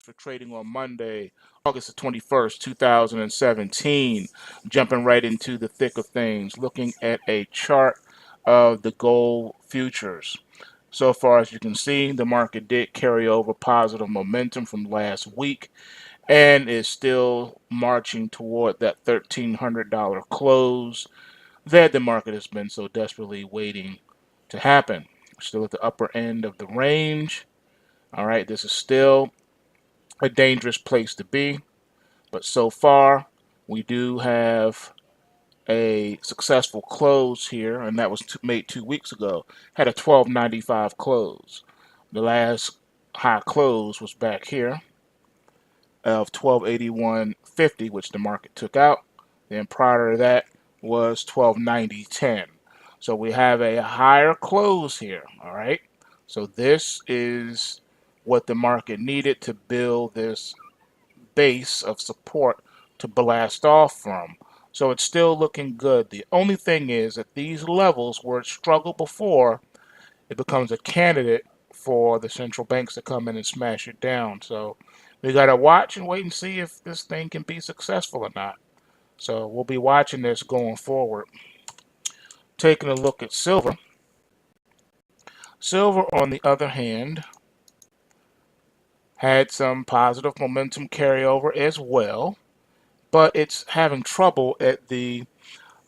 for trading on Monday, August the 21st, 2017. Jumping right into the thick of things, looking at a chart of the gold futures. So far, as you can see, the market did carry over positive momentum from last week and is still marching toward that $1,300 close that the market has been so desperately waiting to happen. Still at the upper end of the range. All right, this is still a dangerous place to be, but so far we do have a successful close here, and that was made 2 weeks ago. Had a 12.95 close. The last high close was back here of 12.81.50, which the market took out. Then prior to that was 12.90.10. So we have a higher close here. All right. So this is what the market needed to build this base of support to blast off from. So it's still looking good. The only thing is at these levels where it struggled before, it becomes a candidate for the central banks to come in and smash it down. So we got to watch and wait and see if this thing can be successful or not. So we'll be watching this going forward. Taking a look at silver. Silver, on the other hand, had some positive momentum carryover as well, but it's having trouble at the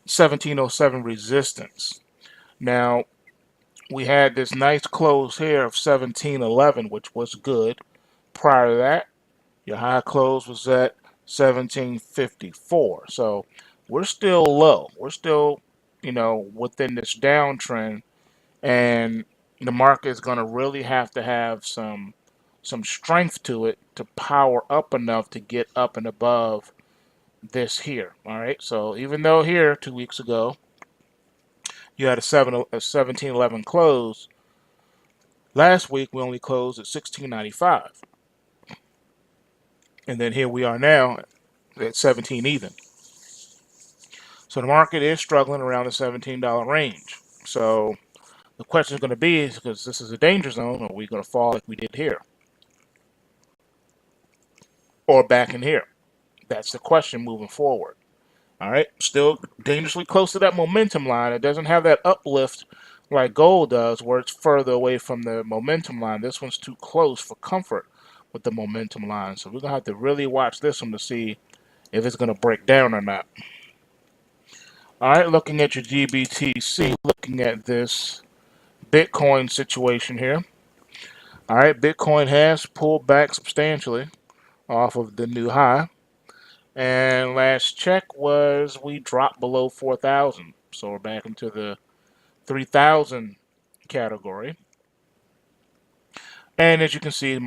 1707 resistance. Now, we had this nice close here of 1711, which was good. Prior to that, your high close was at 1754. So we're still low. We're still, within this downtrend, and the market is going to really have to have some strength to it to power up enough to get up and above this here. All right. So even though here 2 weeks ago you had a 1711 close, last week we only closed at 1695, and then here we are now at 17 even. So the market is struggling around the $17 range. So the question is going to be, is because this is a danger zone, are we going to fall like we did here, or back in here? That's the question moving forward. All right, still dangerously close to that momentum line. It doesn't have that uplift like gold does, where it's further away from the momentum line. This one's too close for comfort with the momentum line. So we're going to have to really watch this one to see if it's going to break down or not. All right, looking at your GBTC, looking at this Bitcoin situation here. All right, Bitcoin has pulled back substantially off of the new high. And last check was we dropped below 4,000. So we're back into the 3,000 category. And as you can see, the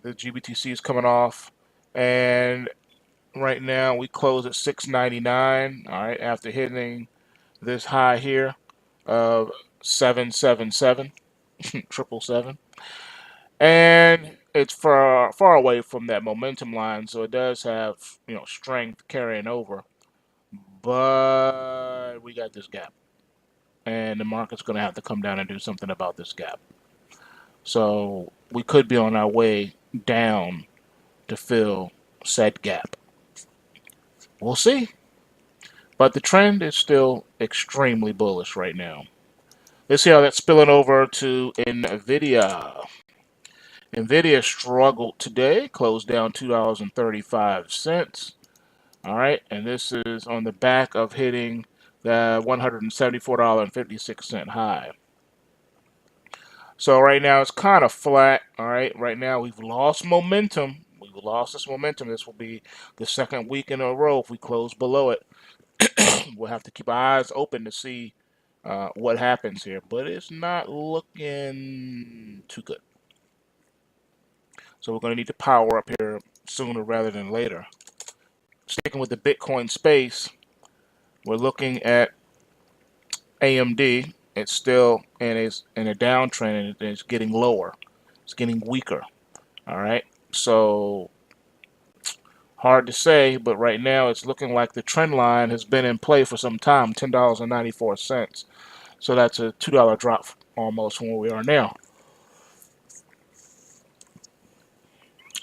GBTC is coming off. And right now we close at 699. All right, after hitting this high here of 777, 777. And it's far away from that momentum line, so it does have strength carrying over. But we got this gap, and the market's going to have to come down and do something about this gap. So we could be on our way down to fill said gap. We'll see. But the trend is still extremely bullish right now. Let's see how that's spilling over to NVIDIA. NVIDIA struggled today, closed down $2.35. All right, and this is on the back of hitting the $174.56 high. So right now it's kind of flat. All right, right now we've lost momentum. We've lost this momentum. This will be the second week in a row if we close below it. We'll have to keep our eyes open to see what happens here, but it's not looking too good. So we're going to need to power up here sooner rather than later. Sticking with the Bitcoin space, we're looking at AMD. It's still in a downtrend, and it's getting lower. It's getting weaker. All right. So hard to say, but right now it's looking like the trend line has been in play for some time, $10.94. So that's a $2 drop almost from where we are now.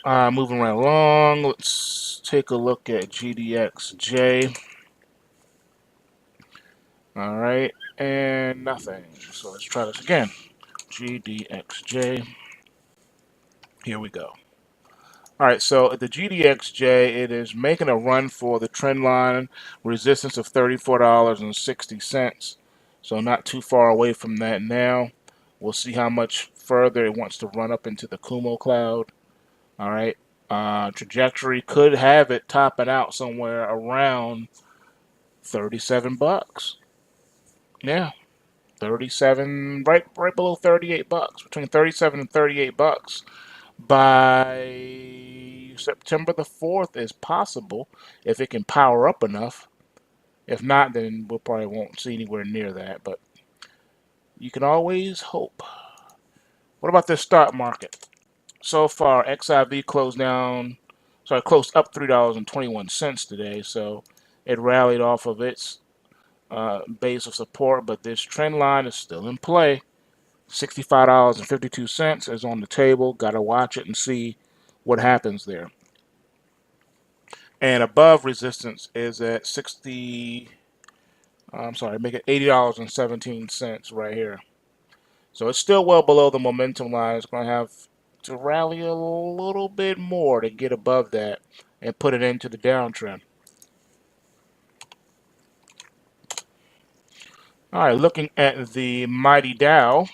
Moving right along, let's take a look at GDXJ. All right, and nothing. So let's try this again. GDXJ. Here we go. All right, so at the GDXJ, it is making a run for the trend line resistance of $34.60. So not too far away from that now. We'll see how much further it wants to run up into the Kumo cloud. All right, trajectory could have it topping out somewhere around 37 bucks. Yeah, 37, right below 38 bucks, between 37 and 38 bucks by September the 4th is possible if it can power up enough. If not, then we probably won't see anywhere near that, but you can always hope. What about this stock market? So far, XIV closed up $3.21 today, so it rallied off of its base of support, but this trend line is still in play. $65.52 is on the table. Got to watch it and see what happens there. And above resistance is at make it $80.17 right here. So it's still well below the momentum line. It's going to have to rally a little bit more to get above that and put it into the downtrend. All right, looking at the mighty Dow.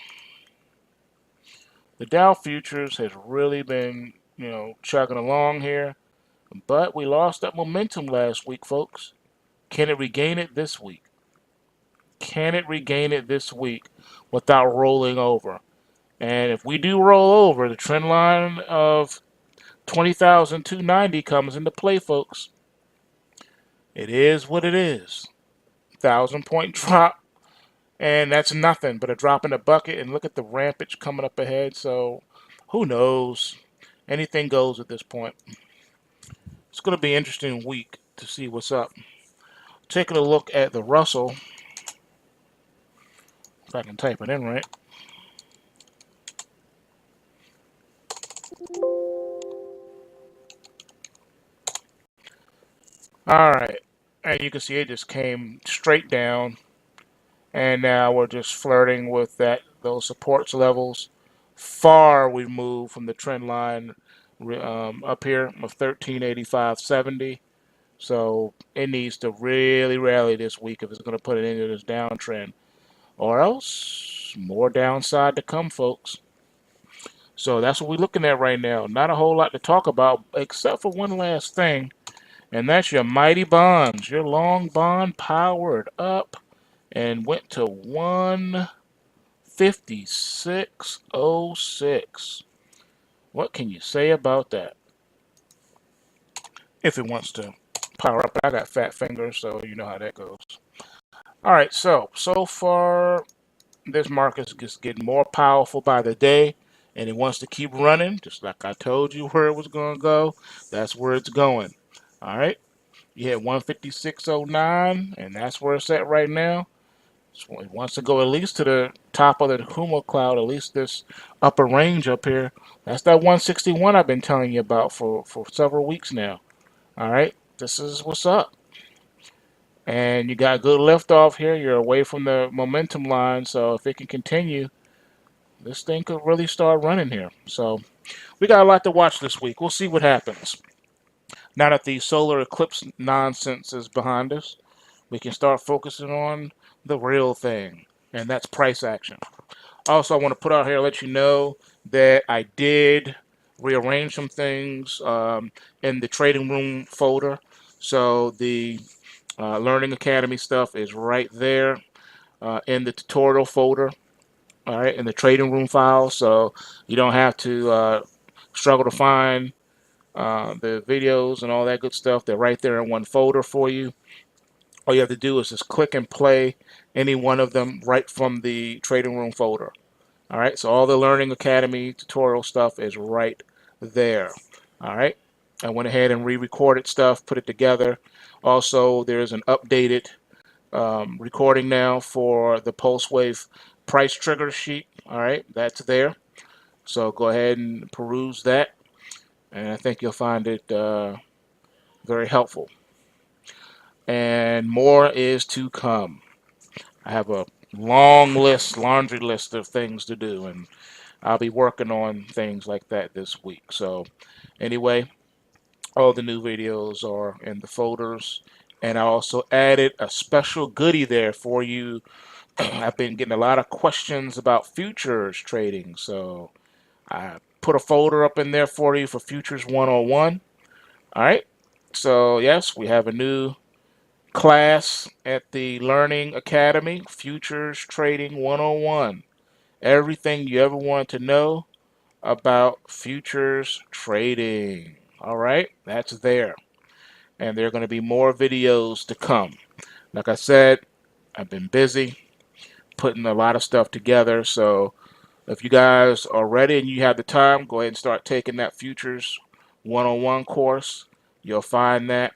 The Dow futures has really been, chugging along here, but we lost that momentum last week, folks. Can it regain it this week? Can it regain it this week without rolling over? And if we do roll over, the trend line of 20,290 comes into play, folks. It is what it is. 1,000-point drop, and that's nothing but a drop in the bucket. And look at the rampage coming up ahead. So who knows? Anything goes at this point. It's going to be an interesting week to see what's up. Taking a look at the Russell, if I can type it in right. All right, and you can see it just came straight down, and now we're just flirting with those supports levels. Far removed from the trend line up here of 1385.70. So it needs to really rally this week if it's going to put it into this downtrend, or else more downside to come, folks. So that's what we're looking at right now. Not a whole lot to talk about, except for one last thing, and that's your mighty bonds. Your long bond powered up and went to 156.06. What can you say about that? If it wants to power up, I got fat fingers, so you know how that goes. All right, so far this market is just getting more powerful by the day, and it wants to keep running, just like I told you where it was going to go. That's where it's going. All right, you hit 156.09, and that's where it's at right now. So it wants to go at least to the top of the Kumo cloud, at least this upper range up here. That's that 161 I've been telling you about for several weeks now. All right, this is what's up. And you got good lift off here. You're away from the momentum line, so if it can continue, this thing could really start running here. So we got a lot to watch this week. We'll see what happens. Now that the solar eclipse nonsense is behind us, we can start focusing on the real thing, and that's price action. Also, I want to put out here, let you know that I did rearrange some things in the trading room folder. So the Learning Academy stuff is right there in the tutorial folder, all right, in the trading room file. So you don't have to struggle to find the videos and all that good stuff. They're right there in one folder for you. All you have to do is just click and play any one of them right from the trading room folder. All right, so all the Learning Academy tutorial stuff is right there. All right, I went ahead and re-recorded stuff, put it together. Also, there's an updated recording now for the Pulse Wave price trigger sheet. All right, that's there. So go ahead and peruse that. and I think you'll find it very helpful. And more is to come. I have a laundry list of things to do, and I'll be working on things like that this week. So, anyway, all the new videos are in the folders, and I also added a special goodie there for you. I've been getting a lot of questions about futures trading, so I put a folder up in there for you for Futures 101. All right. So, yes, we have a new class at the Learning Academy, Futures Trading 101. Everything you ever wanted to know about futures trading. All right, that's there. And there are going to be more videos to come. Like I said, I've been busy putting a lot of stuff together. So if you guys are ready and you have the time, go ahead and start taking that Futures 101 course. You'll find that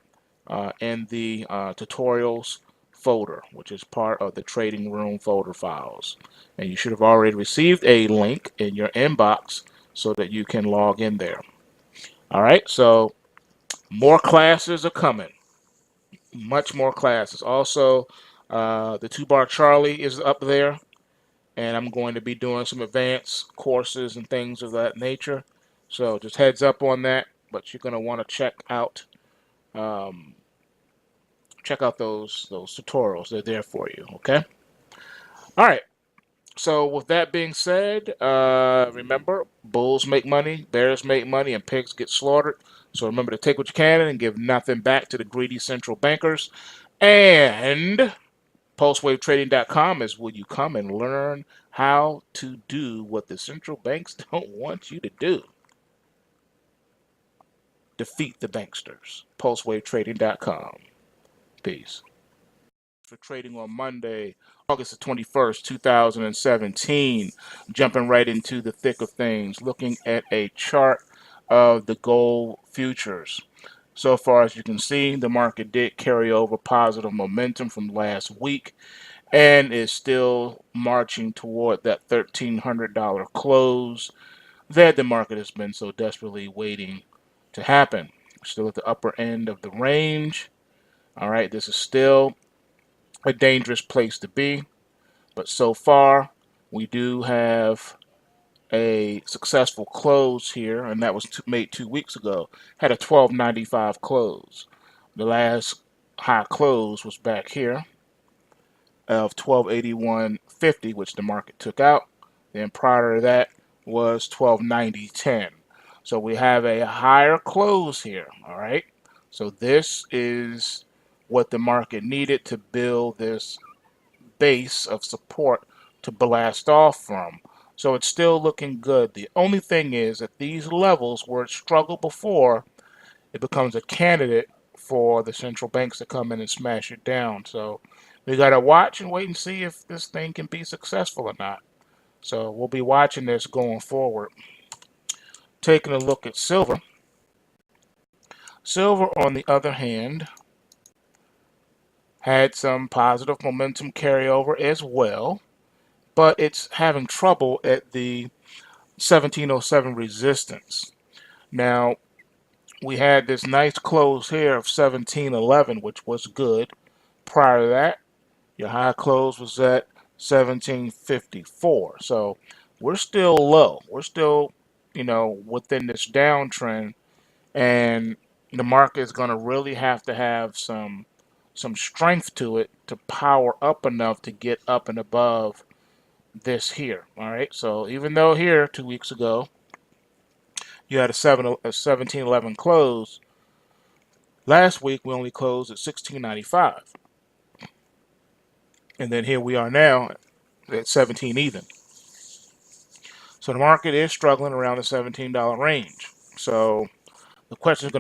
in the tutorials folder, which is part of the trading room folder files. And you should have already received a link in your inbox so that you can log in there. All right, so more classes are coming. Much more classes. Also, the 2-bar Charlie is up there, and I'm going to be doing some advanced courses and things of that nature. So just heads up on that. But you're going to want to um, check out those tutorials. They're there for you. Okay. All right. So with that being said, remember, bulls make money, bears make money, and pigs get slaughtered. So remember to take what you can and give nothing back to the greedy central bankers. And pulsewavetrading.com is where you come and learn how to do what the central banks don't want you to do. Defeat the banksters. Pulsewavetrading.com. Peace. For trading on Monday, August the 21st, 2017. Jumping right into the thick of things, looking at a chart of the gold futures. So far, as you can see, the market did carry over positive momentum from last week and is still marching toward that $1,300 close that the market has been so desperately waiting to happen. Still at the upper end of the range. All right, this is still a dangerous place to be, but so far we do have a successful close here, and that was made 2 weeks ago. Had a 12.95 close. The last high close was back here of 12.81.50, which the market took out. Then prior to that was 12.90.10. So we have a higher close here. All right. So this is what the market needed to build this base of support to blast off from. So it's still looking good. The only thing is at these levels where it struggled before, it becomes a candidate for the central banks to come in and smash it down. So we got to watch and wait and see if this thing can be successful or not. So we'll be watching this going forward. Taking a look at silver. Silver, on the other hand, had some positive momentum carryover as well, but it's having trouble at the 1707 resistance. Now, we had this nice close here of 1711, which was good. Prior to that, your high close was at 1754. So we're still low. We're still, within this downtrend, and the market is going to really have to have some strength to it to power up enough to get up and above this here. All right. So even though here 2 weeks ago you had a 1711 close, last week we only closed at 1695, and then here we are now at 17 even. So the market is struggling around the $17 range. So the question is going